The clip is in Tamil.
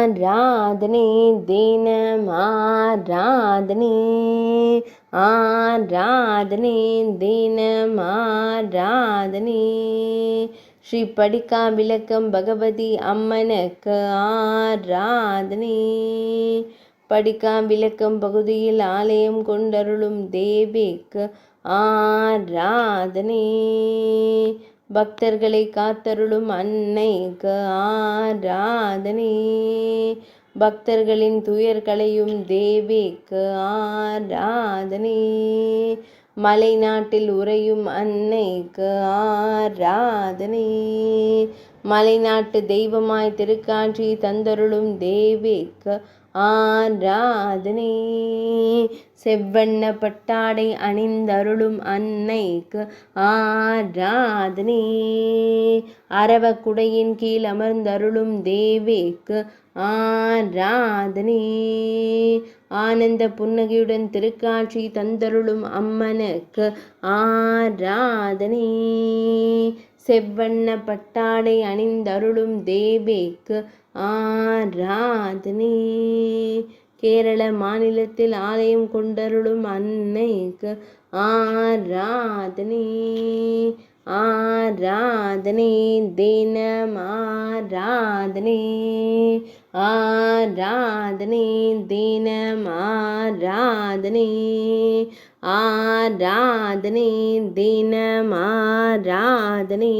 ஆராதனை தினம் ஆராதனை ஆராதனை தினம் ஆராதனை ஸ்ரீ படிக்கா விளக்கம் பகவதி அம்மனுக்கு ஆராதனை படிக்கா விளக்கம் பகுதியில் ஆலயம் கொண்டருளும் தேவிக்கு ஆராதனை பக்தர்களை காத்தருளும் அன்னைக்கு ஆராதனை பக்தர்களின் துயர்களையும் தேவிக்கு ஆராதனை மலை நாட்டில் உறையும் அன்னைக்கு ஆராதனை மலைநாட்டு தெய்வமாய் திருக்காட்சி தந்தருளும் தேவிக்கு ஆராதனை செவ்வண்ண பட்டாடை அணிந்தருளும் அன்னைக்கு ஆராதனை அரவக்குடையின் கீழ் அமர்ந்தருளும் தேவிக்கு ஆராதனை ஆனந்த புன்னகையுடன் திருக்காட்சி தந்தருளும் அம்மனுக்கு ஆராதனை செவ்வண்ண பட்டாடை அணிந்தருளும் தேவிக்கு ஆராதனை கேரள மாநிலத்தில் ஆலயம் கொண்டருளும் அன்னைக்கு ஆராதனை ஆராதனை தினம் ஆராதனை ஆராதனை தினம் ஆராதனை ஆராதனை தினம் ஆராதனை